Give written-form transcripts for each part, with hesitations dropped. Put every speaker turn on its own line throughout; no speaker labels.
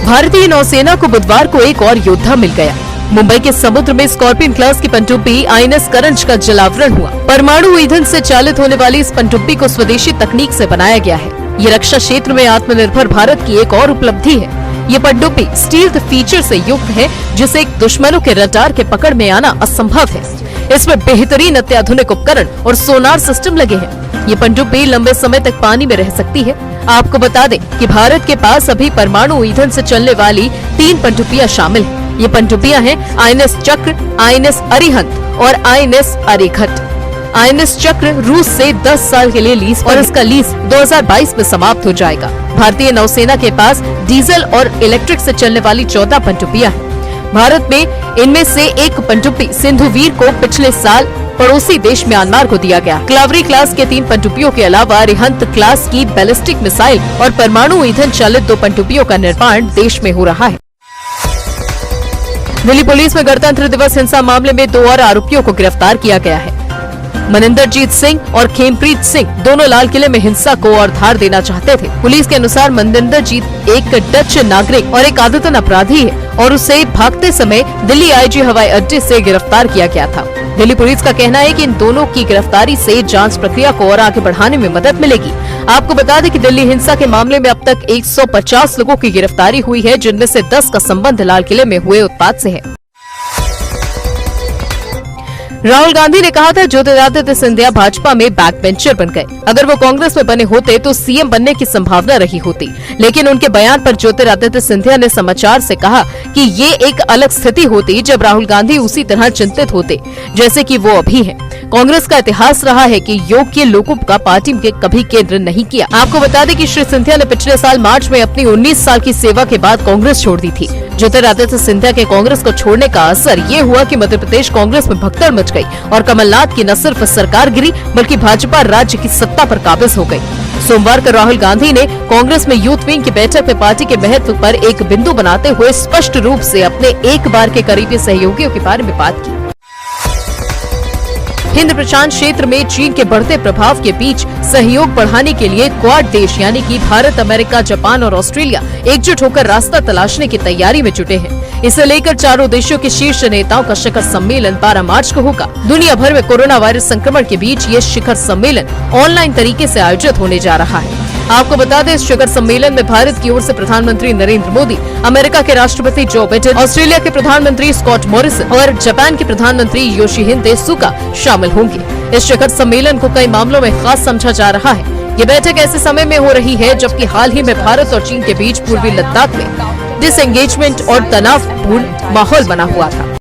भारतीय नौसेना को बुधवार को एक और योद्धा मिल गया। मुंबई के समुद्र में स्कॉर्पियन क्लास की पनडुब्बी INS करंज का जलावरण हुआ। परमाणु ईंधन से चालित होने वाली इस पनडुब्बी को स्वदेशी तकनीक से बनाया गया है। ये रक्षा क्षेत्र में आत्मनिर्भर भारत की एक और उपलब्धि है। ये पनडुब्बी स्टील्थ फीचर से युक्त है, जिसे दुश्मनों के रडार के पकड़ में आना असंभव है। इसमें बेहतरीन अत्याधुनिक उपकरण और सोनार सिस्टम लगे हैं। ये पनडुब्बी लंबे समय तक पानी में रह सकती है। आपको बता दें कि भारत के पास अभी परमाणु ईंधन से चलने वाली 3 पनडुब्बियां शामिल हैं। ये पनडुब्बियां हैं INS चक्र, INS अरिहंत और INS अरिघट। INS चक्र रूस से 10 साल के लिए लीज और इसका लीज 2022 में समाप्त हो जाएगा। भारतीय नौसेना के पास डीजल और इलेक्ट्रिक से चलने वाली 14 पनडुब्बियां हैं। भारत में इनमें से एक पनडुब्बी सिंधुवीर को पिछले साल पड़ोसी देश म्यांमार को दिया गया। क्लावरी क्लास के 3 पनडुब्बियों के अलावा अरिहंत क्लास की बैलिस्टिक मिसाइल और परमाणु ईंधन चालित 2 पनडुब्बियों का निर्माण देश में हो रहा है। दिल्ली पुलिस में गणतंत्र दिवस हिंसा मामले में 2 और आरोपियों को गिरफ्तार किया गया है। मनिंदरजीत सिंह और खेमप्रीत सिंह दोनों लाल किले में हिंसा को और धार देना चाहते थे। पुलिस के अनुसार मनिंदरजीत एक डच नागरिक और एक आदतन अपराधी है और उसे भागते समय दिल्ली IG हवाई अड्डे से गिरफ्तार किया गया था। दिल्ली पुलिस का कहना है कि इन दोनों की गिरफ्तारी से जांच प्रक्रिया को और आगे बढ़ाने में मदद मिलेगी। आपको बता दें कि दिल्ली हिंसा के मामले में अब तक 150 लोगों की गिरफ्तारी हुई है, जिनमें से 10 का संबंध लाल किले में हुए उत्पात से है। राहुल गांधी ने कहा था ज्योतिरादित्य सिंधिया भाजपा में बैक बेंचर बन गए। अगर वो कांग्रेस में बने होते तो CM बनने की संभावना रही होती, लेकिन उनके बयान पर ज्योतिरादित्य सिंधिया ने समाचार से कहा कि ये एक अलग स्थिति होती जब राहुल गांधी उसी तरह चिंतित होते जैसे कि वो अभी हैं। कांग्रेस का इतिहास रहा है कि योग्य लोगों का पार्टी में कभी केंद्र नहीं किया। आपको बता दें कि श्री सिंधिया ने पिछले साल मार्च में अपनी 19 साल की सेवा के बाद कांग्रेस छोड़ दी थी। ज्योतिरादित्य सिंधिया के कांग्रेस को छोड़ने का असर ये हुआ कि मध्य प्रदेश कांग्रेस में भगदड़ मच गई और कमलनाथ की न सिर्फ सरकार गिरी बल्कि भाजपा राज्य की सत्ता पर काबिज हो गई। सोमवार को राहुल गांधी ने कांग्रेस में यूथ विंग की बैठक में पार्टी के महत्व पर एक बिंदु बनाते हुए स्पष्ट रूप से अपने एक बार के करीबी सहयोगियों के बारे में बात की। हिंद प्रशांत क्षेत्र में चीन के बढ़ते प्रभाव के बीच सहयोग बढ़ाने के लिए क्वाड देश यानी कि भारत, अमेरिका, जापान और ऑस्ट्रेलिया एकजुट होकर रास्ता तलाशने की तैयारी में जुटे हैं। इसे लेकर चारों देशों के शीर्ष नेताओं का शिखर सम्मेलन 12 मार्च को होगा। दुनिया भर में कोरोना वायरस संक्रमण के बीच ये शिखर सम्मेलन ऑनलाइन तरीके से आयोजित होने जा रहा है। आपको बता दें, इस शिखर सम्मेलन में भारत की ओर से प्रधानमंत्री नरेंद्र मोदी, अमेरिका के राष्ट्रपति जो बाइडेन, ऑस्ट्रेलिया के प्रधानमंत्री स्कॉट मॉरिसन और जापान के प्रधानमंत्री योशिहिदे सुगा शामिल होंगे। इस शिखर सम्मेलन को कई मामलों में खास समझा जा रहा है। ये बैठक ऐसे समय में हो रही है जबकि हाल ही में भारत और चीन के बीच पूर्वी लद्दाख में डिसएंगेजमेंट और तनावपूर्ण माहौल बना हुआ था।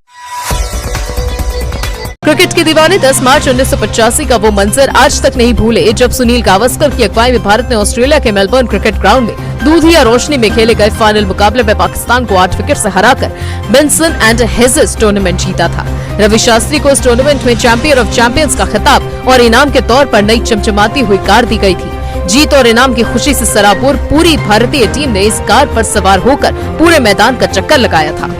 क्रिकेट के दीवाने 10 मार्च 1985 का वो मंजर आज तक नहीं भूले जब सुनील गावस्कर की अगुवाई में भारत ने ऑस्ट्रेलिया के मेलबर्न क्रिकेट ग्राउंड में दूधिया रोशनी में खेले गए फाइनल मुकाबले में पाकिस्तान को 8 विकेट से हराकर बेंसन एंड हेजेस टूर्नामेंट जीता था। रवि शास्त्री को इस टूर्नामेंट में चैंपियन ऑफ चैंपियंस का खिताब और इनाम के तौर पर नई चमचमाती हुई कार दी गई थी। जीत और इनाम की खुशी से सराबोर पूरी भारतीय टीम ने इस कार पर सवार होकर पूरे मैदान का चक्कर लगाया था।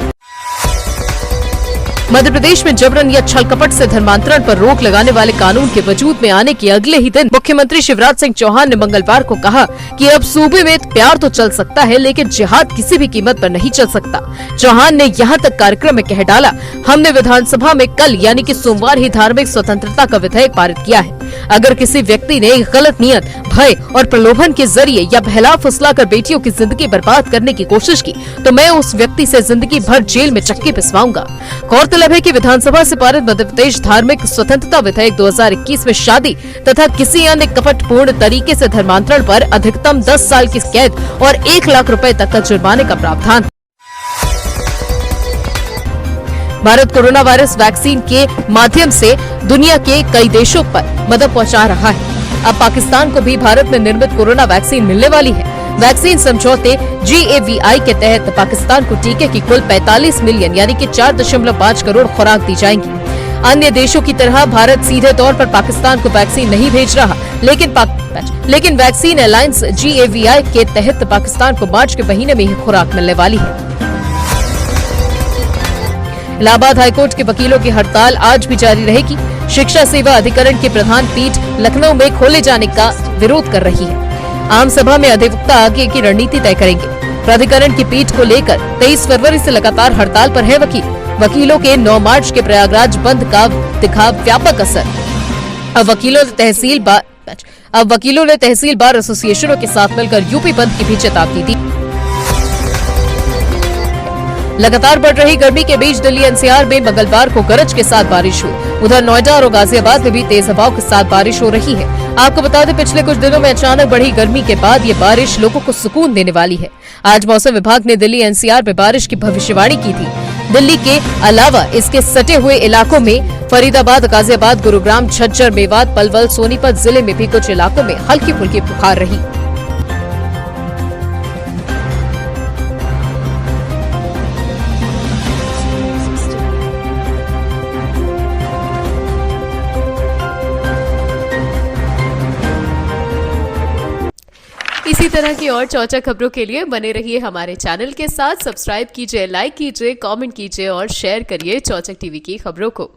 मध्य प्रदेश में जबरन या छल कपट से धर्मांतरण पर रोक लगाने वाले कानून के वजूद में आने के अगले ही दिन मुख्यमंत्री शिवराज सिंह चौहान ने मंगलवार को कहा कि अब सूबे में प्यार तो चल सकता है लेकिन जिहाद किसी भी कीमत पर नहीं चल सकता। चौहान ने यहाँ तक कार्यक्रम में कह डाला, हमने विधानसभा में कल यानी कि सोमवार ही धार्मिक स्वतंत्रता का विधेयक पारित किया है। अगर किसी व्यक्ति ने गलत नियत, भय और प्रलोभन के जरिए या बहला फुसला कर बेटियों की जिंदगी बर्बाद करने की कोशिश की तो मैं उस व्यक्ति से जिंदगी भर जेल में चक्की पिसवाऊंगा। गौरतलब है कि विधानसभा से पारित मध्य प्रदेश धार्मिक स्वतंत्रता विधेयक 2021 में शादी तथा किसी अन्य कपटपूर्ण तरीके से धर्मांतरण पर अधिकतम 10 साल की कैद और 1 लाख रुपए तक का जुर्माने का प्रावधान। भारत कोरोना वायरस वैक्सीन के माध्यम से दुनिया के कई देशों पर मदद पहुंचा रहा है। अब पाकिस्तान को भी भारत में निर्मित कोरोना वैक्सीन मिलने वाली है। वैक्सीन समझौते GAVI के तहत पाकिस्तान को टीके की कुल 45 मिलियन यानी कि 4.5 करोड़ खुराक दी जाएंगी। अन्य देशों की तरह भारत सीधे तौर पर पाकिस्तान को वैक्सीन नहीं भेज रहा, लेकिन वैक्सीन अलायंस GAVI के तहत पाकिस्तान को मार्च के महीने में ही खुराक मिलने वाली है। इलाहाबाद हाईकोर्ट के वकीलों की हड़ताल आज भी जारी रहेगी। शिक्षा सेवा अधिकरण की प्रधान पीठ लखनऊ में खोले जाने का विरोध कर रही है। आम सभा में अधिवक्ता आगे की रणनीति तय करेंगे। प्राधिकरण की पीठ को लेकर 23 फरवरी से लगातार हड़ताल पर है वकील। वकीलों के 9 मार्च के प्रयागराज बंद का दिखा व्यापक असर। अब वकीलों ने तहसील बार एसोसिएशनों के साथ मिलकर यूपी बंद की भी चेतावनी दी। लगातार बढ़ रही गर्मी के बीच दिल्ली एनसीआर में मंगलवार को गरज के साथ बारिश हुई। उधर नोएडा और गाजियाबाद में भी तेज हवाओं के साथ बारिश हो रही है। आपको बता दें, पिछले कुछ दिनों में अचानक बढ़ी गर्मी के बाद ये बारिश लोगों को सुकून देने वाली है। आज मौसम विभाग ने दिल्ली एनसीआर में बारिश की भविष्यवाणी की थी। दिल्ली के अलावा इसके सटे हुए इलाकों में फरीदाबाद, गाजियाबाद, गुरुग्राम, झज्जर, मेवात, पलवल, सोनीपत जिले में भी कुछ इलाकों में हल्की फुल्की बुखार रही। इसी तरह की और चौचक खबरों के लिए बने रहिए हमारे चैनल के साथ। सब्सक्राइब कीजिए, लाइक कीजिए, कमेंट कीजिए और शेयर करिए चौचक टीवी की खबरों को।